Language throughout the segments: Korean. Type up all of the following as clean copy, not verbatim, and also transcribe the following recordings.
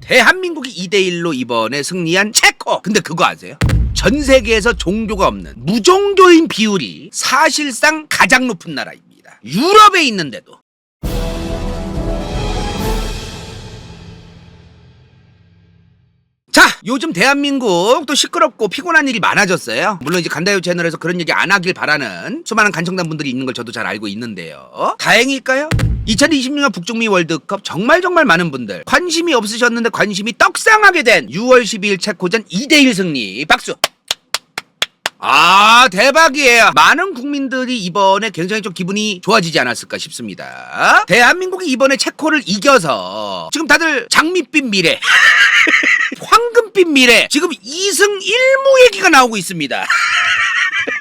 대한민국이 2대1로 이번에 승리한 체코. 근데 그거 아세요? 전 세계에서 종교가 없는 무종교인 비율이 사실상 가장 높은 나라입니다. 유럽에 있는데도. 자, 요즘 대한민국 또 시끄럽고 피곤한 일이 많아졌어요. 물론 이제 간다요 채널에서 그런 얘기 안 하길 바라는 수많은 간청단 분들이 있는 걸 저도 잘 알고 있는데요. 다행일까요? 2026년 북중미 월드컵 정말 많은 분들 관심이 없으셨는데 관심이 떡상하게 된 6월 12일 체코전 2대1 승리. 박수! 아, 대박이에요. 많은 국민들이 이번에 굉장히 좀 기분이 좋아지지 않았을까 싶습니다. 대한민국이 이번에 체코를 이겨서 지금 다들 장밋빛 미래 황금빛 미래, 지금 2승 1무 얘기가 나오고 있습니다.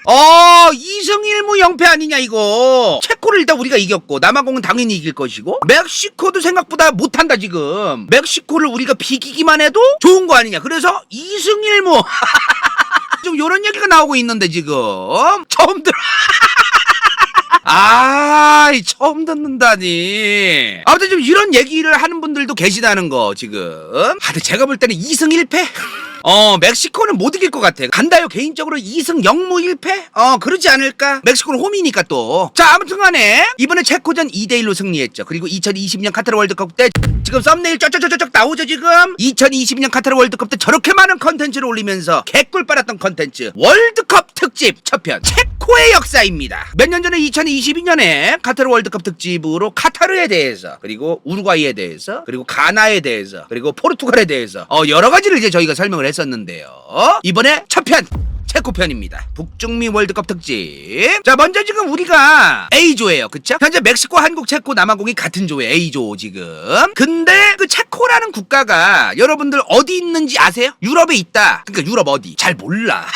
2승 1무 0패 아니냐 이거. 체코를 일단 우리가 이겼고 남아공은 당연히 이길 것이고 멕시코도 생각보다 못한다. 지금 멕시코를 우리가 비기기만 해도 좋은 거 아니냐. 그래서 2승 1무 좀 요런 얘기가 나오고 있는데 지금 처음 들어. 처음 듣는다니. 아무튼 좀 이런 얘기를 하는 분들도 계시다는 거 지금. 근데 제가 볼 때는 2승 1패? 멕시코는 못 이길 것 같아. 간다요 개인적으로 2승 0무 1패? 그러지 않을까? 멕시코는 홈이니까 또. 자, 아무튼 간에 이번에 체코전 2대1로 승리했죠. 그리고 2020년 카타르 월드컵 때 지금 썸네일 쩍쩍쩍쩍 나오죠 지금. 2020년 카타르 월드컵 때 저렇게 많은 컨텐츠를 올리면서 개꿀 빨았던 컨텐츠 월드컵 특집 첫편 체코의 역사입니다. 몇 년 전에 2022년에 카타르 월드컵 특집으로 카타르에 대해서, 그리고 우루과이에 대해서, 그리고 가나에 대해서, 그리고 포르투갈에 대해서 여러 가지를 이제 저희가 설명을 했었는데요. 이번에 첫편 체코 편입니다. 북중미 월드컵 특집. 자, 먼저 지금 우리가 A조예요. 그쵸? 현재 멕시코, 한국, 체코, 남아공이 같은 조에 A조 지금. 근데 그 체코라는 국가가 여러분들 어디 있는지 아세요? 유럽에 있다. 그러니까 유럽 어디? 잘 몰라.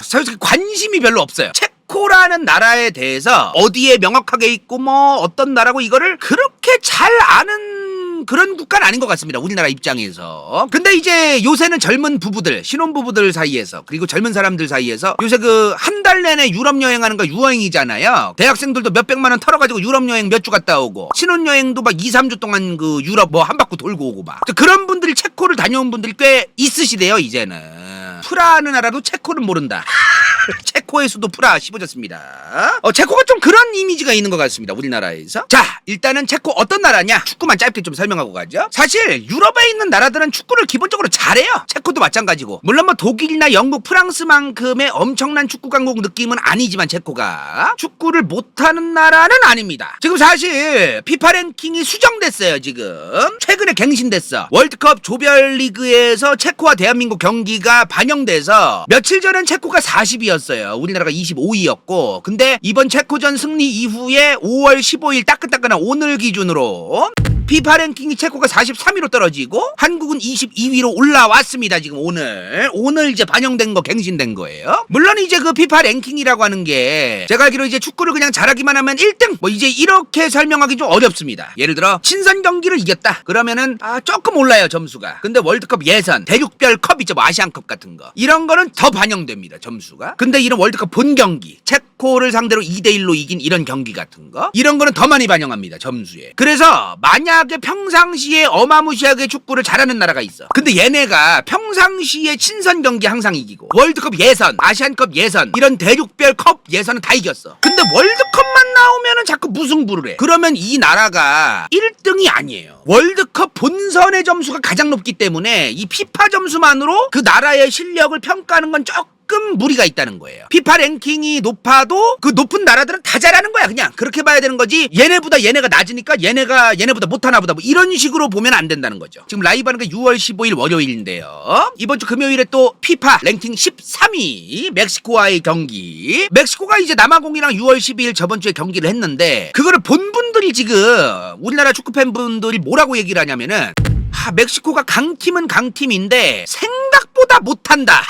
솔직히 관심이 별로 없어요. 체코라는 나라에 대해서 어디에 명확하게 있고 뭐 어떤 나라고 이거를 그렇게 잘 아는 그런 국가는 아닌 것 같습니다. 우리나라 입장에서. 근데 이제 요새는 젊은 부부들, 신혼부부들 사이에서, 그리고 젊은 사람들 사이에서 요새 그 한 달 내내 유럽 여행하는 거 유행이잖아요. 대학생들도 몇백만 원 털어가지고 유럽 여행 몇 주 갔다 오고, 신혼여행도 막 2, 3주 동안 그 유럽 뭐 한 바퀴 돌고 오고 막. 그런 분들이 체코를 다녀온 분들이 꽤 있으시대요 이제는. 프라하는 나라도 체코는 모른다. 체코의 수도 프라 씹어졌습니다. 체코가 좀 그런 이미지가 있는 것 같습니다. 우리나라에서. 자, 일단은 체코 어떤 나라냐? 축구만 짧게 좀 설명하고 가죠. 사실 유럽에 있는 나라들은 축구를 기본적으로 잘해요. 체코도 마찬가지고. 물론 뭐 독일이나 영국, 프랑스만큼의 엄청난 축구 강국 느낌은 아니지만 체코가 축구를 못하는 나라는 아닙니다. 지금 사실 피파 랭킹이 수정됐어요. 지금 최근에 갱신됐어. 월드컵 조별리그에서 체코와 대한민국 경기가 반영돼서 며칠 전엔 체코가 40위였어요. 우리나라가 25위였고, 근데 이번 체코전 승리 이후에 5월 15일 따끈따끈한 오늘 기준으로 피파 랭킹이 체코가 43위로 떨어지고 한국은 22위로 올라왔습니다. 지금 오늘 이제 반영된 거, 갱신된 거예요. 물론 이제 그 피파 랭킹이라고 하는 게 제가 알기로 이제 축구를 그냥 잘하기만 하면 1등 뭐 이제 이렇게 설명하기 좀 어렵습니다. 예를 들어 친선 경기를 이겼다 그러면은 조금 올라요 점수가. 근데 월드컵 예선, 대륙별 컵 있죠, 뭐 아시안컵 같은 거, 이런 거는 더 반영됩니다 점수가. 근데 이런 월드컵 본 경기, 체코를 상대로 2대1로 이긴 이런 경기 같은 거, 이런 거는 더 많이 반영합니다 점수에. 그래서 만약에 평상시에 어마무시하게 축구를 잘하는 나라가 있어. 근데 얘네가 평상시에 친선 경기 항상 이기고, 월드컵 예선, 아시안컵 예선, 이런 대륙별 컵 예선은 다 이겼어. 근데 월드컵만 나오면은 자꾸 무승부를 해. 그러면 이 나라가 1등이 아니에요. 월드컵 본선의 점수가 가장 높기 때문에 이 피파 점수만으로 그 나라의 실력을 평가하는 건 조금 무리가 있다는 거예요. 피파 랭킹이 높아도 그 높은 나라들은 다 잘하는 거야. 그냥 그렇게 봐야 되는 거지, 얘네보다 얘네가 낮으니까 얘네보다 못하나 보다 뭐 이런 식으로 보면 안 된다는 거죠. 지금 라이브 하는 게 6월 15일 월요일인데요. 이번 주 금요일에 또 피파 랭킹 13위 멕시코와의 경기. 멕시코가 이제 남아공이랑 6월 12일 저번 주에 경기를 했는데, 그거를 본 분들이 지금 우리나라 축구 팬분들이 뭐라고 얘기를 하냐면은, 멕시코가 강팀은 강팀인데 생각보다 못한다.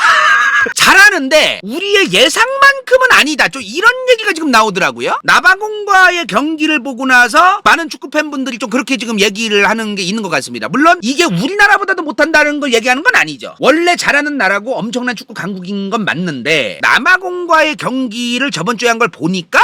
잘하는데 우리의 예상만큼은 아니다. 좀 이런 얘기가 지금 나오더라고요. 남아공과의 경기를 보고 나서 많은 축구 팬분들이 좀 그렇게 지금 얘기를 하는 게 있는 것 같습니다. 물론 이게 우리나라보다도 못한다는 걸 얘기하는 건 아니죠. 원래 잘하는 나라고 엄청난 축구 강국인 건 맞는데, 남아공과의 경기를 저번 주에 한 걸 보니까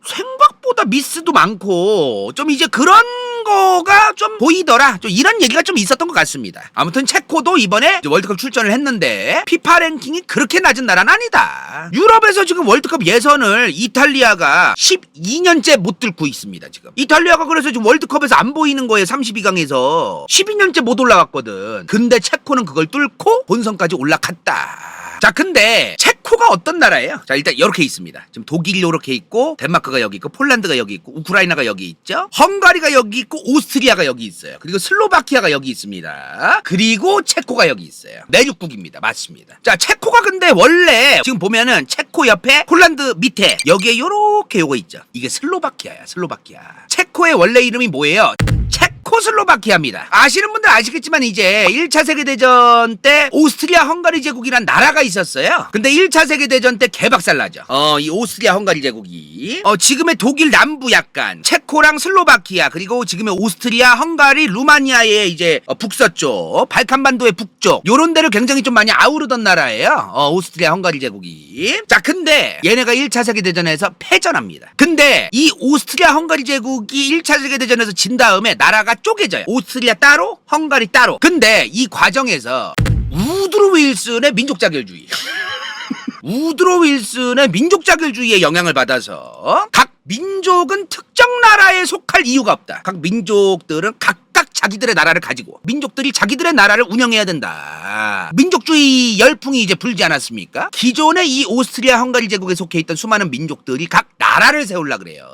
생각보다 미스도 많고 좀 이제 그런 거가 좀 보이더라. 좀 이런 얘기가 좀 있었던 것 같습니다. 아무튼 체코도 이번에 월드컵 출전을 했는데 피파 랭킹이 그렇게 낮은 나라는 아니다. 유럽에서 지금 월드컵 예선을 이탈리아가 12년째 못 뚫고 있습니다. 지금 이탈리아가 그래서 지금 월드컵에서 안 보이는 거예요. 32강에서 12년째 못 올라갔거든. 근데 체코는 그걸 뚫고 본선까지 올라갔다. 자, 근데 체코가 어떤 나라예요? 자, 일단 이렇게 있습니다. 지금 독일이 이렇게 있고, 덴마크가 여기 있고, 폴란드가 여기 있고, 우크라이나가 여기 있죠. 헝가리가 여기 있고, 오스트리아가 여기 있어요. 그리고 슬로바키아가 여기 있습니다. 그리고 체코가 여기 있어요. 내륙국입니다. 맞습니다. 자, 체코가 근데 원래 지금 보면은 체코 옆에 폴란드 밑에 여기에 요렇게 요거 있죠. 이게 슬로바키아야. 슬로바키아. 체코의 원래 이름이 뭐예요? 체코슬로바키아입니다. 아시는 분들 아시겠지만 이제 1차 세계대전 때 오스트리아 헝가리 제국이란 나라가 있었어요. 근데 1차 세계대전 때 개박살나죠. 이 오스트리아 헝가리 제국이 지금의 독일 남부 약간 체코랑 슬로바키아 그리고 지금의 오스트리아 헝가리 루마니아의 이제 북서쪽 발칸반도의 북쪽 요런 데를 굉장히 좀 많이 아우르던 나라예요. 오스트리아 헝가리 제국이. 자, 근데 얘네가 1차 세계대전에서 패전합니다. 근데 이 오스트리아 헝가리 제국이 1차 세계대전에서 진 다음에 나라가 쪼개져요. 오스트리아 따로 헝가리 따로. 근데 이 과정에서 우드로 윌슨의 민족자결주의 우드로 윌슨의 민족자결주의에 영향을 받아서 각 민족은 특정 나라에 속할 이유가 없다. 각 민족들은 각각 자기들의 나라를 가지고 민족들이 자기들의 나라를 운영해야 된다. 민족주의 열풍이 이제 불지 않았습니까? 기존의 이 오스트리아 헝가리 제국에 속해 있던 수많은 민족들이 각 나라를 세우려고 그래요.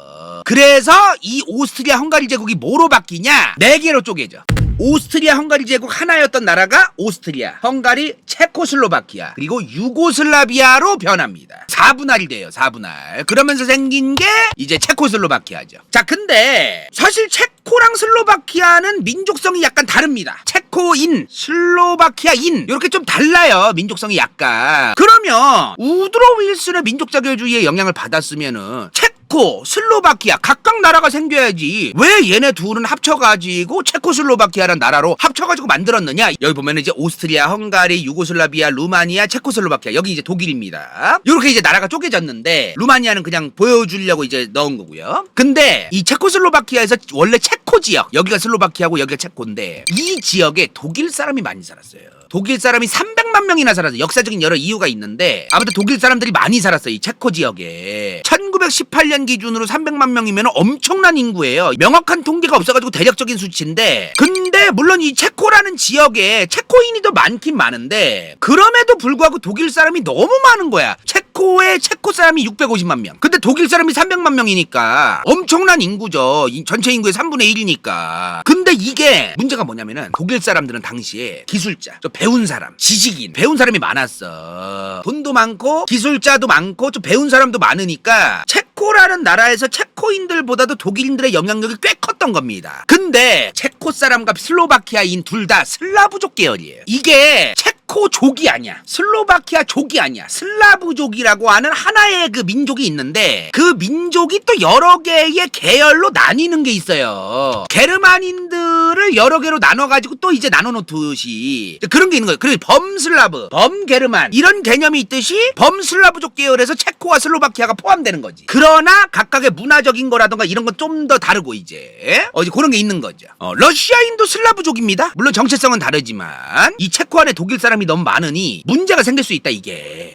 그래서 이 오스트리아 헝가리 제국이 뭐로 바뀌냐? 4개로 쪼개져. 오스트리아 헝가리 제국 하나였던 나라가 오스트리아, 헝가리, 체코슬로바키아 그리고 유고슬라비아로 변합니다. 4분할이 돼요. 4분할. 그러면서 생긴 게 이제 체코슬로바키아죠. 자, 근데 사실 체코랑 슬로바키아는 민족성이 약간 다릅니다. 체코인, 슬로바키아인 이렇게 좀 달라요. 민족성이 약간. 그러면 우드로 윌슨의 민족자결주의에 영향을 받았으면은 체코, 슬로바키아 각각 나라가 생겨야지. 왜 얘네 둘은 합쳐가지고 체코슬로바키아라는 나라로 합쳐가지고 만들었느냐? 여기 보면은 이제 오스트리아, 헝가리, 유고슬라비아, 루마니아, 체코슬로바키아 여기 이제 독일입니다. 이렇게 이제 나라가 쪼개졌는데 루마니아는 그냥 보여주려고 이제 넣은 거고요. 근데 이 체코슬로바키아에서 원래 체코 지역 여기가 슬로바키아고 여기가 체코인데 이 지역에 독일 사람이 많이 살았어요. 독일 사람이 300만 명이나 살았어요. 역사적인 여러 이유가 있는데 아무튼 독일 사람들이 많이 살았어요. 이 체코 지역에. 1918년 기준으로 300만 명이면 엄청난 인구예요. 명확한 통계가 없어가지고 대략적인 수치인데 근데 물론 이 체코라는 지역에 체코인이 더 많긴 많은데 그럼에도 불구하고 독일 사람이 너무 많은 거야. 체코에 체코 사람이 650만 명. 근데 독일 사람이 300만 명이니까 엄청난 인구죠. 전체 인구의 3분의 1이니까. 근데 이게 문제가 뭐냐면은 독일 사람들은 당시에 기술자, 좀 배운 사람, 지식인, 배운 사람이 많았어. 돈도 많고 기술자도 많고 좀 배운 사람도 많으니까 체코라는 나라에서 체코인들보다도 독일인들의 영향력이 꽤 컸던 겁니다. 근데 체코 사람과 슬로바키아인 둘 다 슬라브족 계열이에요. 이게 체코족이 아니야. 슬로바키아족이 아니야. 슬라브족이라고 하는 하나의 그 민족이 있는데 그 민족이 또 여러 개의 계열로 나뉘는 게 있어요. 게르만인들을 여러 개로 나눠가지고 또 이제 나눠놓듯이 그런 게 있는 거예요. 그래서 범슬라브, 범게르만 이런 개념이 있듯이 범슬라브족 계열에서 체코와 슬로바키아가 포함되는 거지. 그러나 각각의 문화적인 거라던가 이런 건 좀 더 다르고 이제 그런 게 있는 거죠. 러시아인도 슬라브족입니다. 물론 정체성은 다르지만 이 체코 안에 독일 사람이 너무 많으니 문제가 생길 수 있다.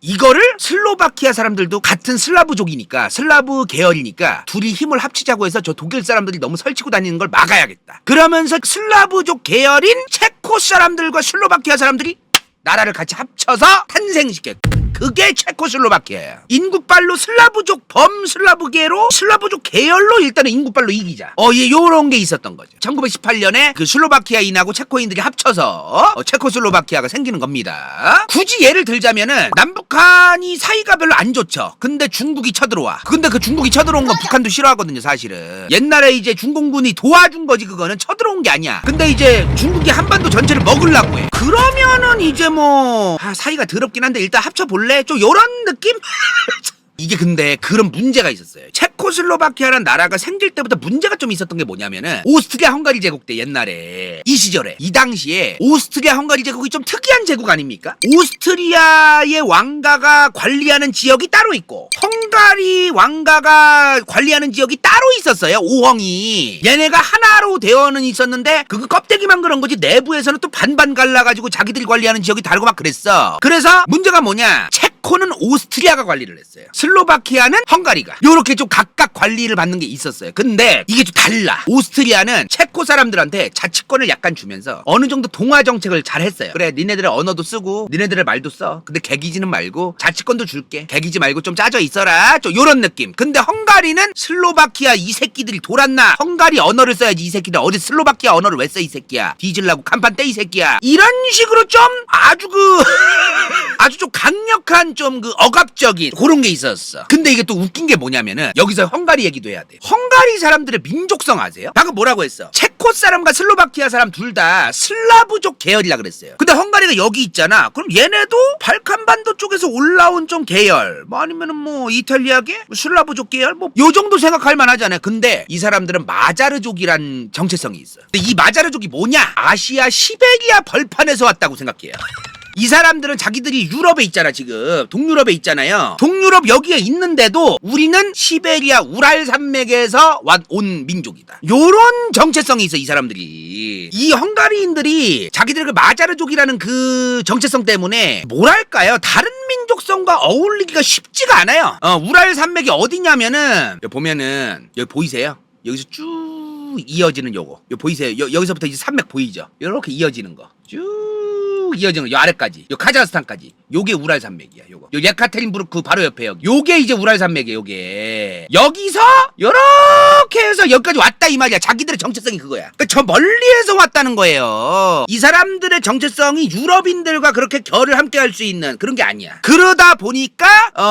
이거를 슬로바키아 사람들도 같은 슬라브족이니까 슬라브 계열이니까 둘이 힘을 합치자고 해서 저 독일 사람들이 너무 설치고 다니는 걸 막아야겠다. 그러면서 슬라브족 계열인 체코 사람들과 슬로바키아 사람들이 나라를 같이 합쳐서 탄생시켰고 그게 체코슬로바키아예요. 인구빨로 슬라브족 범슬라브계로 슬라브족 계열로 일단은 인구빨로 이기자. 요런 게 있었던 거죠. 1918년에 그 슬로바키아인하고 체코인들이 합쳐서 체코슬로바키아가 생기는 겁니다. 굳이 예를 들자면은 남북한이 사이가 별로 안 좋죠. 근데 중국이 쳐들어와. 근데 그 중국이 쳐들어온 건 북한도 싫어하거든요, 사실은. 옛날에 이제 중공군이 도와준 거지 그거는 쳐들어온 게 아니야. 근데 이제 중국이 한반도 전체를 먹으려고 해. 그러면은 이제 뭐 사이가 더럽긴 한데 일단 합쳐볼래? 좀 요런 느낌? 이게 근데 그런 문제가 있었어요. 체코슬로바키아라는 나라가 생길 때부터 문제가 좀 있었던 게 뭐냐면은 오스트리아 헝가리 제국 때 옛날에 이 시절에 이 당시에 오스트리아 헝가리 제국이 좀 특이한 제국 아닙니까? 오스트리아의 왕가가 관리하는 지역이 따로 있고 헝가리 왕가가 관리하는 지역이 따로 있었어요. 오헝이 얘네가 하나로 되어는 있었는데 그거 껍데기만 그런 거지 내부에서는 또 반반 갈라가지고 자기들이 관리하는 지역이 다르고 막 그랬어. 그래서 문제가 뭐냐, 체코는 오스트리아가 관리를 했어요. 슬로바키아는 헝가리가 요렇게 좀 각각 관리를 받는 게 있었어요. 근데 이게 좀 달라. 오스트리아는 체코 사람들한테 자치권을 약간 주면서 어느 정도 동화 정책을 잘 했어요. 그래, 니네들의 언어도 쓰고 니네들의 말도 써. 근데 개기지는 말고 자치권도 줄게. 개기지 말고 좀 짜져 있어라. 좀 요런 느낌. 근데 헝가리는 슬로바키아 이 새끼들이 돌았나? 헝가리 언어를 써야지 이 새끼들. 어디 슬로바키아 언어를 왜 써 이 새끼야? 뒤질라고 간판 떼 이 새끼야. 이런 식으로 좀 아주 아주 좀 강력한 좀 억압적인 그런 게 있었어. 근데 이게 또 웃긴 게 뭐냐면은 여기서 헝가리 얘기도 해야 돼. 헝가리 사람들의 민족성 아세요? 방금 뭐라고 했어? 체코 사람과 슬로바키아 사람 둘 다 슬라브족 계열이라 그랬어요. 근데 헝가리가 여기 있잖아. 그럼 얘네도 발칸반도 쪽에서 올라온 좀 계열, 뭐 아니면은 뭐 이탈리아계, 슬라브족 계열, 뭐 요 정도 생각할 만하잖아요. 근데 이 사람들은 마자르족이란 정체성이 있어. 근데 이 마자르족이 뭐냐? 아시아 시베리아 벌판에서 왔다고 생각해요. 이 사람들은 자기들이 유럽에 있잖아. 지금 동유럽에 있잖아요. 동유럽 여기에 있는데도 우리는 시베리아 우랄 산맥에서 온 민족이다. 요런 정체성이 있어. 이 사람들이, 이 헝가리인들이 자기들 그 마자르족이라는 그 정체성 때문에 뭐랄까요, 다른 민족성과 어울리기가 쉽지가 않아요. 우랄 산맥이 어디냐면은 여기 보면은 여기 보이세요? 여기서 쭉 이어지는 요거 보이세요? 여기서부터 이제 산맥 보이죠? 이렇게 이어지는 거 쭉 이어지는 요 아래까지, 요 카자흐스탄까지, 요게 우랄 산맥이야. 요거 요 예카테린부르크 바로 옆에 요게 이제 우랄 산맥이에요. 요게 여기서 요렇게 해서 여기까지 왔다 이 말이야. 자기들의 정체성이 그거야. 그러니까 저 멀리에서 왔다는 거예요. 이 사람들의 정체성이 유럽인들과 그렇게 결을 함께 할 수 있는 그런 게 아니야. 그러다 보니까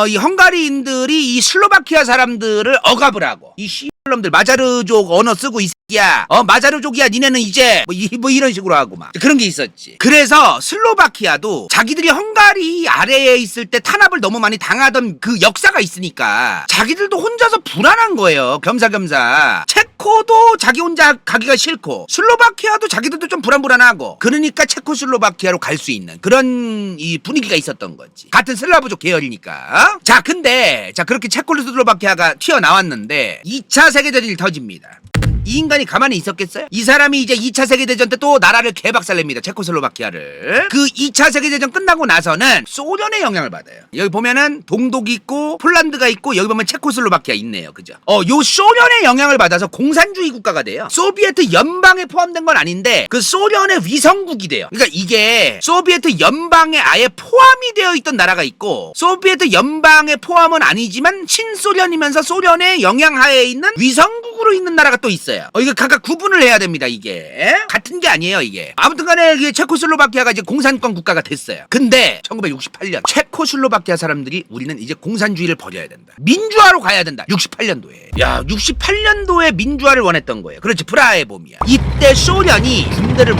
이 헝가리인들이 이 슬로바키아 사람들을 억압을 하고, 이 놈들 마자르족 언어 쓰고 이 새끼야, 마자르족이야 니네는 이제 뭐 이런 식으로 하고 막 그런 게 있었지. 그래서 슬로바키아도 자기들이 헝가리 아래에 있을 때 탄압을 너무 많이 당하던 그 역사가 있으니까 자기들도 혼자서 불안한 거예요. 겸사겸사. 체코도 자기 혼자 가기가 싫고 슬로바키아도 자기들도 좀 불안하고, 그러니까 체코슬로바키아로 갈 수 있는 그런 이 분위기가 있었던 거지. 같은 슬라브족 계열이니까. 자, 근데 그렇게 체코슬로바키아가 튀어나왔는데 2차 세계대전이 터집니다. 이 인간이 가만히 있었겠어요? 이 사람이 이제 2차 세계대전 때 또 나라를 개박살냅니다. 체코슬로바키아를. 그 2차 세계대전 끝나고 나서는 소련의 영향을 받아요. 여기 보면은 동독이 있고 폴란드가 있고 여기 보면 체코슬로바키아 있네요. 그죠? 요 소련의 영향을 받아서 공산주의 국가가 돼요. 소비에트 연방에 포함된 건 아닌데 그 소련의 위성국이 돼요. 그러니까 이게 소비에트 연방에 아예 포함이 되어 있던 나라가 있고, 소비에트 연방에 포함은 아니지만 친소련이면서 소련의 영향하에 있는 위성국으로 있는 나라가 또 있어요. 이거 각각 구분을 해야 됩니다. 이게 같은 게 아니에요. 이게 아무튼간에 이게 체코슬로바키아가 이제 공산권 국가가 됐어요. 근데 1968년 체코슬로바키아 사람들이 우리는 이제 공산주의를 버려야 된다, 민주화로 가야 된다. 68년도에 68년도에 민주화를 원했던 거예요. 그렇지, 프라하의 봄이야. 이때 소련이 군대를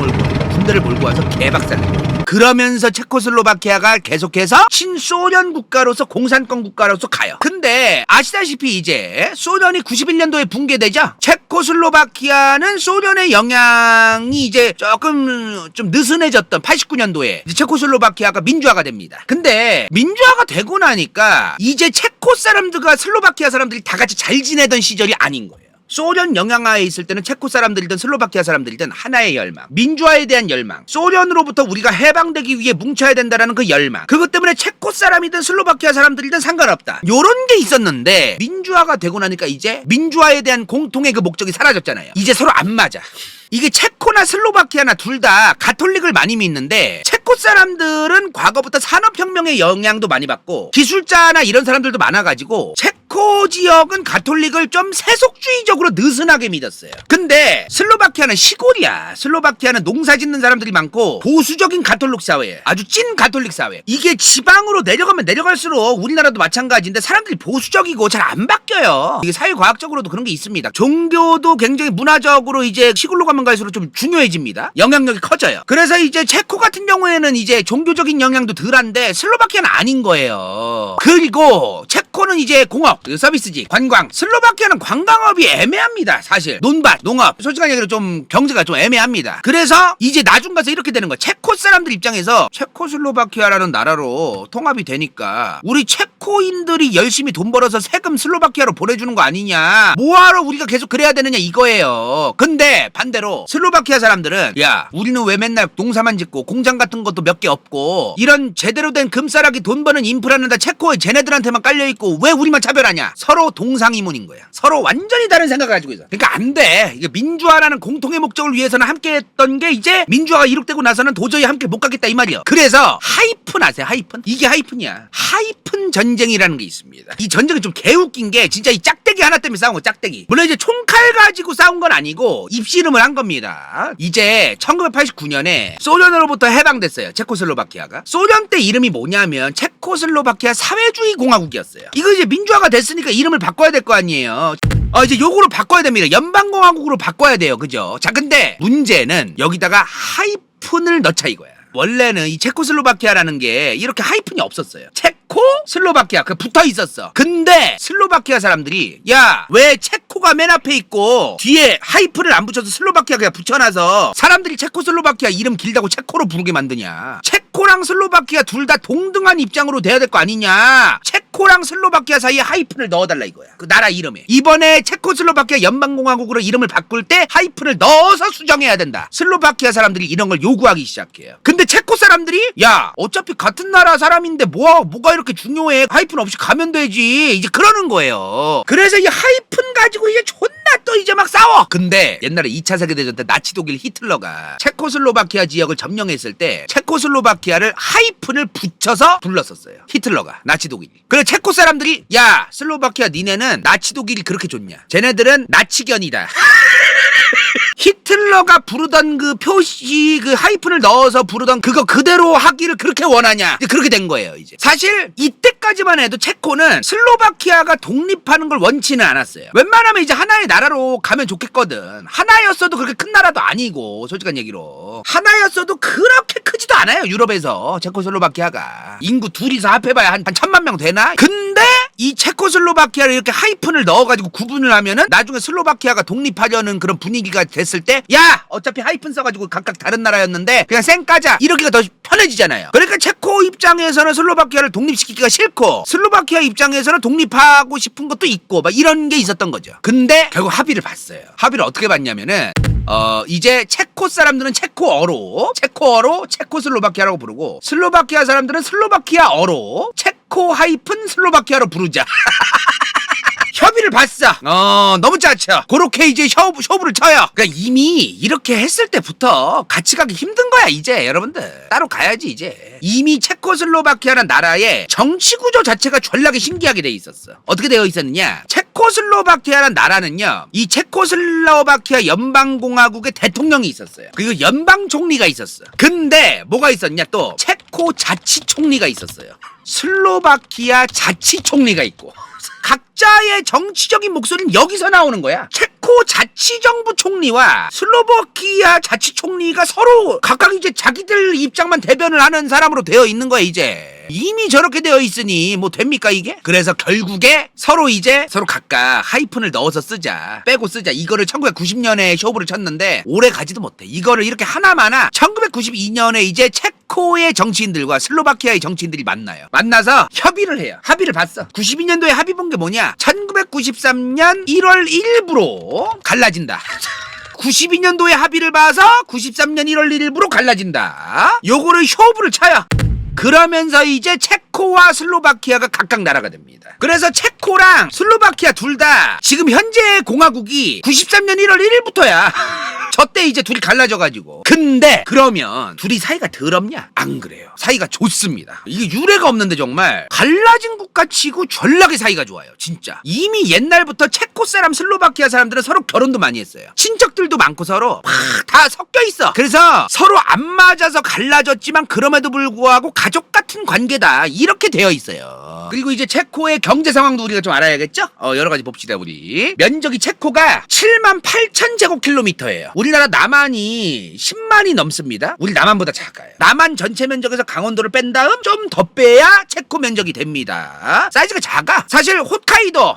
몰고 와서 개박살냅니다. 그러면서 체코슬로바키아가 계속해서 친소련 국가로서 공산권 국가로서 가요. 근데 아시다시피 이제 소련이 91년도에 붕괴되죠. 체코슬로바키아는 소련의 영향이 이제 조금 좀 느슨해졌던 89년도에 이제 체코슬로바키아가 민주화가 됩니다. 근데 민주화가 되고 나니까 이제 체코 사람들과 슬로바키아 사람들이 다 같이 잘 지내던 시절이 아닌 거예요. 소련 영향하에 있을 때는 체코 사람들이든 슬로바키아 사람들이든 하나의 열망, 민주화에 대한 열망, 소련으로부터 우리가 해방되기 위해 뭉쳐야 된다라는 그 열망, 그것 때문에 체코 사람이든 슬로바키아 사람들이든 상관없다, 요런 게 있었는데 민주화가 되고 나니까 이제 민주화에 대한 공통의 그 목적이 사라졌잖아요. 이제 서로 안 맞아. 이게 체코나 슬로바키아나 둘 다 가톨릭을 많이 믿는데 체코 사람들은 과거부터 산업혁명의 영향도 많이 받고 기술자나 이런 사람들도 많아가지고 체코 체코 지역은 가톨릭을 좀 세속주의적으로 느슨하게 믿었어요. 근데 슬로바키아는 시골이야. 슬로바키아는 농사 짓는 사람들이 많고 보수적인 가톨릭 사회에 아주 찐 가톨릭 사회. 이게 지방으로 내려가면 내려갈수록 우리나라도 마찬가지인데 사람들이 보수적이고 잘 안 바뀌어요. 이게 사회과학적으로도 그런 게 있습니다. 종교도 굉장히 문화적으로 이제 시골로 가면 갈수록 좀 중요해집니다. 영향력이 커져요. 그래서 이제 체코 같은 경우에는 이제 종교적인 영향도 덜한데 슬로바키아는 아닌 거예요. 그리고 체코는 이제 공업, 서비스직, 관광. 슬로바키아는 관광업이 애매합니다. 사실 논밭, 농업, 솔직한 얘기로 좀 경제가 좀 애매합니다. 그래서 이제 나중 가서 이렇게 되는 거야. 체코 사람들 입장에서 체코슬로바키아라는 나라로 통합이 되니까 우리 체코인들이 열심히 돈 벌어서 세금 슬로바키아로 보내주는 거 아니냐, 뭐하러 우리가 계속 그래야 되느냐 이거예요. 근데 반대로 슬로바키아 사람들은 야, 우리는 왜 맨날 농사만 짓고 공장 같은 것도 몇 개 없고 이런 제대로 된 금싸라기 돈 버는 인프라는 다 체코에 쟤네들한테만 깔려있고 왜 우리만 차별하냐. 서로 동상이몽인 거야. 서로 완전히 다른 생각을 가지고 있어. 그러니까 안 돼. 이게 민주화라는 공통의 목적을 위해서는 함께 했던 게 이제 민주화가 이룩되고 나서는 도저히 함께 못 가겠다 이 말이야. 그래서 하이픈 아세요? 하이픈? 이게 하이픈이야. 하이픈 전쟁이라는 게 있습니다. 이 전쟁이 좀 개웃긴 게 진짜 이 짝대기 하나 때문에 싸운 거. 짝대기. 물론 이제 총칼 가지고 싸운 건 아니고 입씨름을 한 겁니다. 이제 1989년에 소련으로부터 해방됐어요. 체코슬로바키아가. 소련 때 이름이 뭐냐면 체코슬로바키아 사회주의 공화국이었어요. 이거 이제 민주화가 됐으니까 이름을 바꿔야 될 거 아니에요. 이제 요거로 바꿔야 됩니다. 연방공화국으로 바꿔야 돼요. 그죠? 자, 근데 문제는 여기다가 하이픈을 넣자 이거야. 원래는 이 체코슬로바키아라는 게 이렇게 하이픈이 없었어요. 체코슬로바키아 그 붙어 있었어. 근데 슬로바키아 사람들이 야, 왜 체코가 맨 앞에 있고 뒤에 하이픈을 안 붙여서 슬로바키아 그냥 붙여놔서 사람들이 체코슬로바키아 이름 길다고 체코로 부르게 만드냐. 체코랑 슬로바키아 둘 다 동등한 입장으로 돼야 될 거 아니냐. 체코랑 슬로바키아 사이에 하이픈을 넣어달라 이거야. 그 나라 이름에. 이번에 체코슬로바키아 연방공화국으로 이름을 바꿀 때 하이픈을 넣어서 수정해야 된다. 슬로바키아 사람들이 이런 걸 요구하기 시작해요. 근데 체코 사람들이 야, 어차피 같은 나라 사람인데 뭐가 이렇게 중요해. 하이픈 없이 가면 되지. 이제 그러는 거예요. 그래서 이 하이픈 가지고 이제 존나 또 이제 막 싸워. 근데 옛날에 2차 세계대전 때 나치 독일 히틀러가 체코슬로바키아 지역을 점령했을 때 체코슬로바키아를 하이픈을 붙여서 불렀었어요. 히틀러가, 나치 독일이. 그래 체코 사람들이 야, 슬로바키아 니네는 나치 독일이 그렇게 좋냐. 쟤네들은 나치견이다. 히틀러가 부르던 그 표시 그 하이픈을 넣어서 부르던 그거 그대로 하기를 그렇게 원하냐. 이제 그렇게 된 거예요. 이제 사실 이때까지만 해도 체코는 슬로바키아가 독립하는 걸 원치는 않았어요. 웬만하면 이제 하나의 나라로 가면 좋겠거든. 하나였어도 그렇게 큰 나라도 아니고, 솔직한 얘기로 하나였어도 그렇게 크지도 않아요. 유럽에서 체코슬로바키아가 인구 둘이서 합해봐야 한 1000만 명 되나. 근데 이 체코슬로바키아를 이렇게 하이픈을 넣어가지고 구분을 하면은 나중에 슬로바키아가 독립하려는 그런 분위기가 됐을 때 야, 어차피 하이픈 써가지고 각각 다른 나라였는데 그냥 쌩 까자 이러기가 더 편해지잖아요. 그러니까 체코 입장에서는 슬로바키아를 독립시키기가 싫고 슬로바키아 입장에서는 독립하고 싶은 것도 있고 막 이런 게 있었던 거죠. 근데 결국 합의를 봤어요. 합의를 어떻게 봤냐면은 이제 체코 사람들은 체코어로 체코슬로바키아라고 부르고 슬로바키아 사람들은 슬로바키아어로 체코 하이픈 슬로바키아로 부르자. 협의를 봤어. 너무 짜쳐. 그렇게 이제 쇼부를 쳐요. 그러니까 이미 이렇게 했을 때부터 같이 가기 힘든 거야. 이제 여러분들 따로 가야지. 이제 이미 체코슬로바키아라는 나라의 정치 구조 자체가 졸라게 신기하게 돼 있었어. 어떻게 되어 있었느냐. 체코슬로바키아라는 나라는요, 이 체코슬로바키아 연방공화국의 대통령이 있었어요. 그리고 연방총리가 있었어. 근데 뭐가 있었냐. 또 체코 자치총리가 있었어요. 슬로바키아 자치총리가 있고. 각자의 정치적인 목소리는 여기서 나오는 거야. 체코 자치정부 총리와 슬로바키아 자치총리가 서로 각각 이제 자기들 입장만 대변을 하는 사람으로 되어 있는 거야. 이제 이미 저렇게 되어 있으니 뭐 됩니까 이게? 그래서 결국에 서로 각각 하이픈을 넣어서 쓰자, 빼고 쓰자. 이거를 1990년에 쇼부를 쳤는데 오래 가지도 못해. 이거를 이렇게 하나마나 1992년에 이제 체코의 정치인들과 슬로바키아의 정치인들이 만나서 협의를 해요. 합의를 봤어. 92년도에 합의 본 게 뭐냐. 1993년 1월 1일부로 갈라진다. 92년도에 합의를 봐서 93년 1월 1일부로 갈라진다. 요거를 쇼부를 쳐요. 그러면서 이제 체코와 슬로바키아가 각각 나라가 됩니다. 그래서 체코랑 슬로바키아 둘 다 지금 현재 공화국이 93년 1월 1일부터야. 저때 이제 둘이 갈라져가지고. 근데 그러면 둘이 사이가 더럽냐? 안 그래요. 사이가 좋습니다. 이게 유례가 없는데 정말 갈라진 국가 치고 전락의 사이가 좋아요. 진짜. 이미 옛날부터 체코 사람, 슬로바키아 사람들은 서로 결혼도 많이 했어요. 친척들도 많고 서로 다 섞여 있어. 그래서 서로 안 맞아서 갈라졌지만 그럼에도 불구하고 가족 같은 관계다. 이렇게 되어 있어요. 그리고 이제 체코의 경제 상황도 우리가 좀 알아야겠죠? 여러 가지 봅시다, 우리. 면적이 체코가 78,000제곱킬로미터예요. 우리나라 남한이 10만이 넘습니다. 우리 남한보다 작아요. 남한 전체 면적에서 강원도를 뺀 다음 좀 더 빼야 체코 면적이 됩니다. 사이즈가 작아. 사실 홋카이도가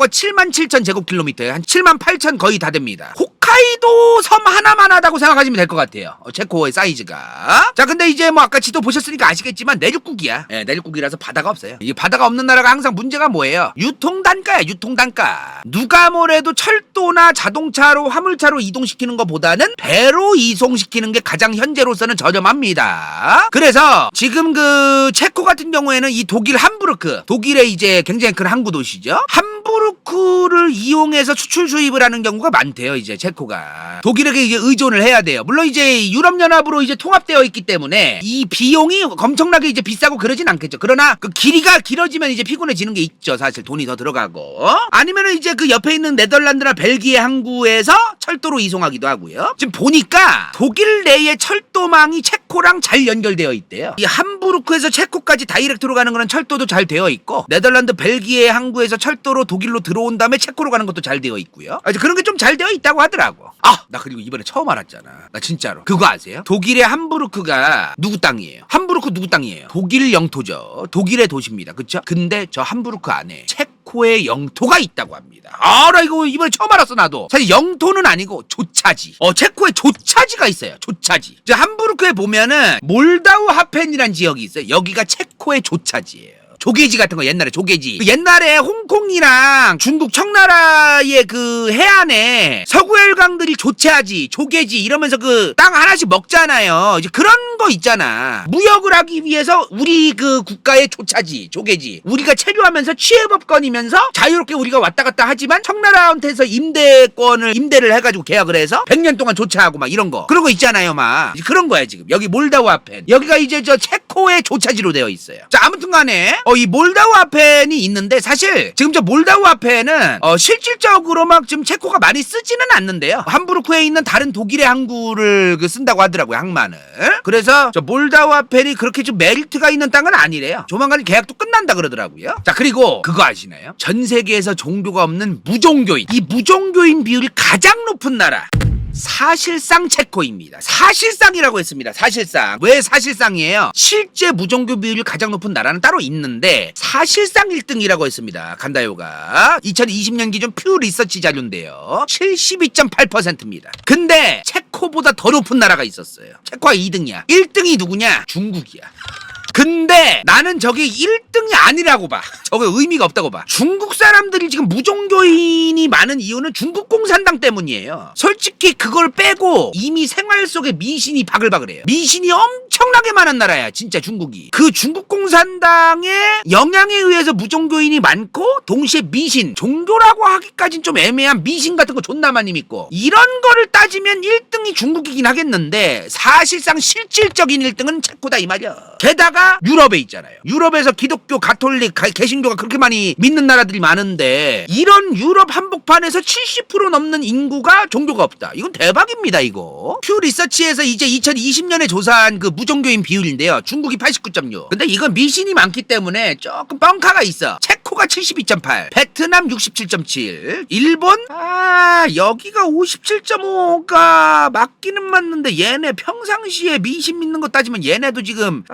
77,000제곱킬로미터예요. 한 78,000 거의 다 됩니다. 홋카이도 섬 하나만 하다고 생각하시면 될 것 같아요. 체코의 사이즈가. 자, 근데 이제 뭐 아까 지도 보셨으니까 아시겠지만 내륙국이야. 예, 내륙국이라서 바다가 없어요. 이 바다가 없는 나라가 항상 문제가 뭐예요? 유통단가야, 유통단가. 누가 뭐래도 철도나 자동차로, 화물차로 이동시키는 것보다는 배로 이송시키는 게 가장 현재로서는 저렴합니다. 그래서 지금 그 체코 같은 경우에는 이 독일 함부르크, 독일의 이제 굉장히 큰 항구 도시죠. 함부르크를 이용해서 수출 수입을 하는 경우가 많대요. 이제 체코가 독일에게 이제 의존을 해야 돼요. 물론 이제 유럽연합으로 이제 통합되어 있기 때문에 이 비용이 엄청나게 이제 비싸고 그러진 않겠죠. 그러나 그 길이가 길어지면 이제 피곤해지는 게 있죠. 사실 돈이 더 들어가고. 아니면은 이제 그 옆에 있는 네덜란드나 벨기에 항구에서 철도로 이송하기도 하고요. 지금 보니까 독일 내의 철도망이 체코랑 잘 연결되어 있대요. 이 함부르크에서 체코까지 다이렉트로 가는 거는 철도도 잘 되어 있고, 네덜란드 벨기에 항구에서 철도로 독일로 들어온 다음에 체코로 가는 것도 잘 되어 있고요. 그런 게 좀 잘 되어 있다고 하더라고. 나 그리고 이번에 처음 알았잖아. 나 진짜로. 그거 아세요? 독일의 함부르크가 누구 땅이에요? 함부르크 누구 땅이에요? 독일 영토죠. 독일의 도시입니다. 그쵸? 근데 저 함부르크 안에 체코의 영토가 있다고 합니다. 나 이거 이번에 처음 알았어, 나도. 사실 영토는 아니고 조차지. 체코에 조차지가 있어요. 조차지. 함부르크에 보면은 몰다우 하펜이라는 지역이 있어요. 여기가 체코의 조차지예요. 조개지 같은 거, 옛날에 조개지. 옛날에 홍콩이랑 중국 청나라의 그 해안에 서구열강들이 조차지, 조개지 이러면서 그 땅 하나씩 먹잖아요. 이제 그런 거 있잖아. 무역을 하기 위해서 우리 그 국가의 조차지, 조개지. 우리가 체류하면서 취해법권이면서 자유롭게 우리가 왔다 갔다 하지만 청나라한테서 임대를 해가지고 계약을 해서 100년 동안 조차하고 막 이런 거. 그런 거 있잖아요, 막. 그런 거야, 지금. 여기 몰다우 하펜. 여기가 이제 저 체코의 조차지로 되어 있어요. 자, 아무튼 간에 이 몰다우 하펜이 있는데, 사실 지금 저 몰다우 하펜은 실질적으로 막 지금 체코가 많이 쓰지는 않는데요. 함부르크에 있는 다른 독일의 항구를 쓴다고 하더라고요, 항만을. 그래서 저 몰다우 하펜이 그렇게 좀 메리트가 있는 땅은 아니래요. 조만간 계약도 끝난다 그러더라고요. 자, 그리고 그거 아시나요? 전 세계에서 종교가 없는 무종교인, 이 무종교인 비율이 가장 높은 나라, 사실상 체코입니다. 사실상이라고 했습니다. 사실상. 왜 사실상이에요? 실제 무종교 비율이 가장 높은 나라는 따로 있는데 사실상 1등이라고 했습니다. 간다요가 2020년 기준 퓨 리서치 자료인데요. 72.8%입니다. 근데 체코보다 더 높은 나라가 있었어요. 체코가 2등이야. 1등이 누구냐? 중국이야. 근데 나는 저게 1등이 아니라고 봐. 저게 의미가 없다고 봐. 중국 사람들이 지금 무종교인이 많은 이유는 중국 공산당 때문이에요. 솔직히 그걸 빼고 이미 생활 속에 미신이 바글바글해요. 미신이 엄청나게 많은 나라야, 진짜 중국이. 그 중국 공산당의 영향에 의해서 무종교인이 많고, 동시에 미신, 종교라고 하기까진 좀 애매한 미신 같은 거 존나 많이 믿고, 이런 거를 따지면 1등이 중국이긴 하겠는데 사실상 실질적인 1등은 체코다 이 말이야. 게다가 유럽에 있잖아요. 유럽에서 기독교, 가톨릭, 개신교가 그렇게 많이 믿는 나라들이 많은데 이런 유럽 한복판에서 70% 넘는 인구가 종교가 없다. 이건 대박입니다, 이거. 퓨 리서치에서 이제 2020년에 조사한 그 무종교인 비율인데요. 중국이 89.6. 근데 이건 미신이 많기 때문에 조금 뻥카가 있어. 체코가 72.8, 베트남 67.7, 일본 여기가 57.5가 맞기는 맞는데 얘네 평상시에 미신 믿는 거 따지면 얘네도 지금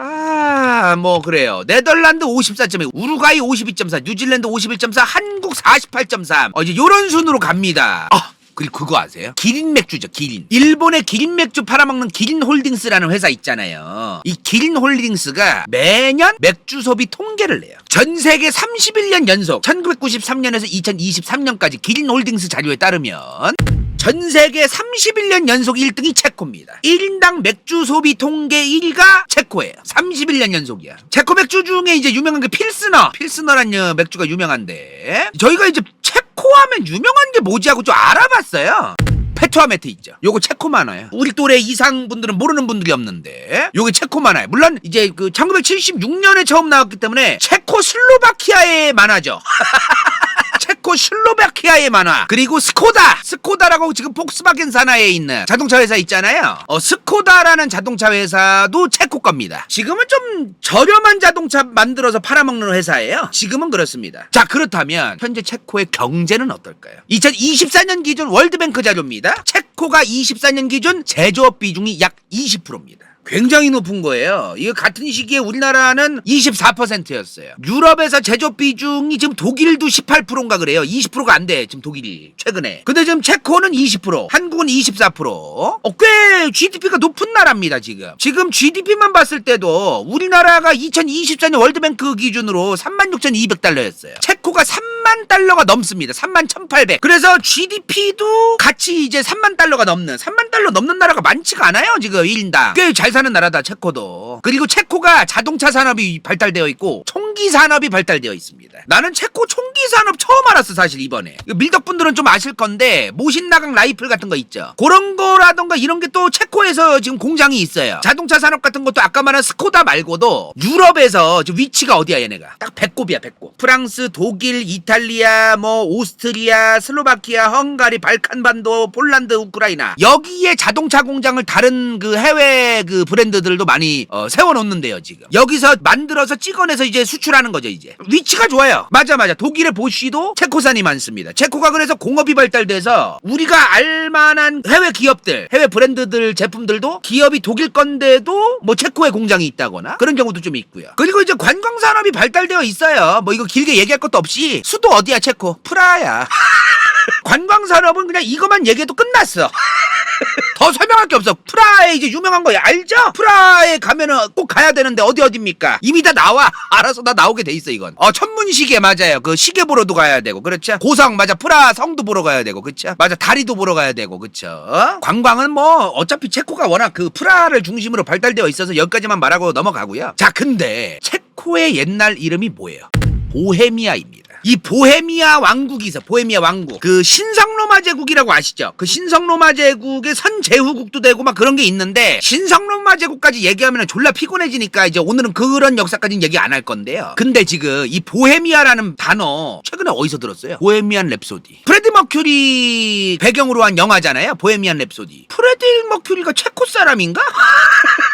뭐 그래요. 네덜란드 54.2, 우루과이 52.4, 뉴질랜드 51.4, 한국 48.3. 이제 요런 순으로 갑니다. 그리고 그거 아세요? 기린 맥주죠, 기린. 일본의 기린 맥주 팔아먹는 기린 홀딩스라는 회사 있잖아요. 이 기린 홀딩스가 매년 맥주 소비 통계를 내요. 전 세계 31년 연속 1993년에서 2023년까지 기린 홀딩스 자료에 따르면 전 세계 31년 연속 1등이 체코입니다. 1인당 맥주 소비 통계 1위가 체코예요. 31년 연속이야. 체코 맥주 중에 이제 유명한 게 필스너라는 맥주가 유명한데, 저희가 이제 체코 하면 유명한 게 뭐지 하고 좀 알아봤어요. 페트와 매트 있죠. 요거 체코 만화야. 우리 또래 이상 분들은 모르는 분들이 없는데 요게 체코 만화야. 물론 이제 그 1976년에 처음 나왔기 때문에 체코슬로바키아의 만화죠. 체코슬로바키아의 만화. 그리고 스코다라고 지금 폭스바겐 산하에 있는 자동차 회사 있잖아요. 스코다라는 자동차 회사도 체코 겁니다. 지금은 좀 저렴한 자동차 만들어서 팔아먹는 회사예요. 지금은 그렇습니다. 자, 그렇다면 현재 체코의 경제는 어떨까요? 2024년 기준 월드뱅크 자료입니다. 체코가 24년 기준 제조업 비중이 약 20%입니다. 굉장히 높은 거예요. 이거 같은 시기에 우리나라는 24%였어요. 유럽에서 제조업 비중이 지금 독일도 18%인가 그래요. 20%가 안 돼. 지금 독일이 최근에. 근데 지금 체코는 20%, 한국은 24%. 꽤 GDP가 높은 나라입니다, 지금. 지금 GDP만 봤을 때도 우리나라가 2024년 월드뱅크 기준으로 36,200달러였어요. 체코가 3만 달러가 넘습니다. 31,800. 그래서 GDP도 같이 이제 3만 달러가 넘는, 3만 달러 넘는 나라가 많지가 않아요, 지금 1인당. 꽤 잘 사는 나라다, 체코도. 그리고 체코가 자동차 산업이 발달되어 있고 총기 산업이 발달되어 있습니다. 나는 체코 총기 산업 처음 알았어, 사실 이번에. 밀덕분들은 좀 아실 건데 모신나강 라이플 같은 거 있죠. 그런 거라던가 이런 게 또 체코에서 지금 공장이 있어요. 자동차 산업 같은 것도 아까 말한 스코다 말고도 유럽에서 지금 위치가 어디야, 얘네가. 딱 배꼽이야, 배꼽. 프랑스, 독일, 이탈리아, 뭐 오스트리아, 슬로바키아, 헝가리, 발칸반도, 폴란드, 우크라이나. 여기에 자동차 공장을 다른 그 해외 그 브랜드들도 많이 세워놓는데요, 지금. 여기서 만들어서 찍어내서 이제 수출하는 거죠, 이제. 위치가 좋아요. 맞아. 독일의 보쉬도 체코산이 많습니다. 체코가 그래서 공업이 발달돼서 우리가 알만한 해외 기업들, 해외 브랜드들 제품들도 기업이 독일 건데도 뭐 체코에 공장이 있다거나 그런 경우도 좀 있고요. 그리고 이제 관광산업이 발달되어 있어요. 뭐 이거 길게 얘기할 것도 없이 수도 어디야, 체코? 프라하야. 관광산업은 그냥 이것만 얘기해도 끝났어. 더 설명할 게 없어. 프라하에 이제 유명한 거 알죠? 프라하에 가면은 꼭 가야 되는데 어디입니까? 이미 다 나와. 알아서 다 나오게 돼 있어, 이건. 천문시계 맞아요. 그 시계 보러도 가야 되고, 그렇죠? 고성 맞아. 프라하 성도 보러 가야 되고, 그렇죠? 맞아. 다리도 보러 가야 되고, 그렇죠? 관광은 뭐 어차피 체코가 워낙 그 프라하를 중심으로 발달되어 있어서 여기까지만 말하고 넘어가고요. 자, 근데 체코의 옛날 이름이 뭐예요? 보헤미아입니다. 이 보헤미아 왕국이 있어. 보헤미아 왕국. 그 신성로마 제국이라고 아시죠? 그 신성로마 제국의 선제후국도 되고 막 그런 게 있는데, 신성로마 제국까지 얘기하면 졸라 피곤해지니까 이제 오늘은 그런 역사까지는 얘기 안 할 건데요. 근데 지금 이 보헤미아라는 단어 최근에 어디서 들었어요? 보헤미안 랩소디. 프레디 머큐리 배경으로 한 영화잖아요, 보헤미안 랩소디. 프레디 머큐리가 체코 사람인가?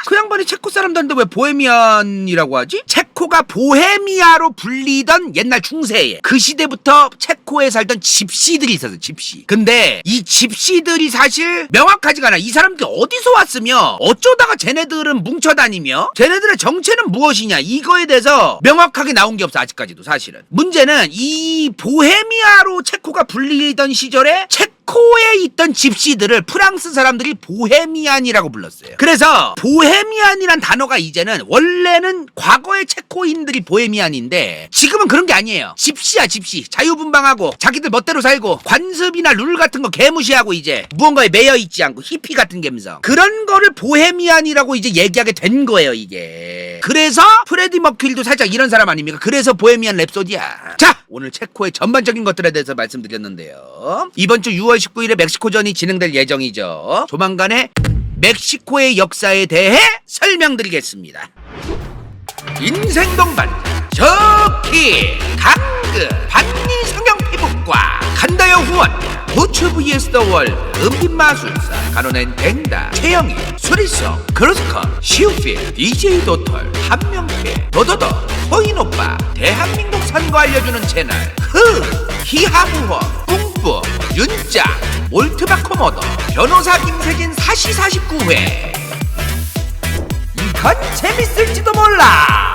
그 양반이 체코 사람들인데 왜 보헤미안이라고 하지? 체코가 보헤미아로 불리던 옛날 중세에 그 시대부터 체코에 살던 집시들이 있었어요, 집시. 근데 이 집시들이 사실 명확하지가 않아. 이 사람들이 어디서 왔으며 어쩌다가 쟤네들은 뭉쳐다니며 쟤네들의 정체는 무엇이냐, 이거에 대해서 명확하게 나온 게 없어, 아직까지도. 사실은 문제는 이 보헤미아로 체코가 불리던 시절에 체코에 있던 집시들을 프랑스 사람들이 보헤미안이라고 불렀어요. 그래서 보헤미안이란 단어가 이제는, 원래는 과거의 체코인들이 보헤미안인데 지금은 그런 게 아니에요. 집시야, 집시. 자유분방하고 자기들 멋대로 살고 관습이나 룰 같은 거 개무시하고 이제 무언가에 매여 있지 않고 히피 같은 감성, 그런 거를 보헤미안이라고 이제 얘기하게 된 거예요, 이게. 그래서 프레디 머큐리도 살짝 이런 사람 아닙니까? 그래서 보헤미안 랩소디야. 자, 오늘 체코의 전반적인 것들에 대해서 말씀드렸는데요. 이번 주 6월 19일에 멕시코전이 진행될 예정이죠. 조만간에 멕시코의 역사에 대해 설명드리겠습니다. 인생동반 저키 강그 반니 성형 피부과 간다요 후원 부츠 vs 더월 은빛마술사 간호낸 댕다 최영희 수리성 크로스컷 시우필 DJ 도털 한명태 도도도 소인오빠 대한민국 선거 알려주는 채널 히하무허 뿡뿡 윤짱 올트바코모도 변호사 김세진 사시 49회. 이건 재밌을지도 몰라.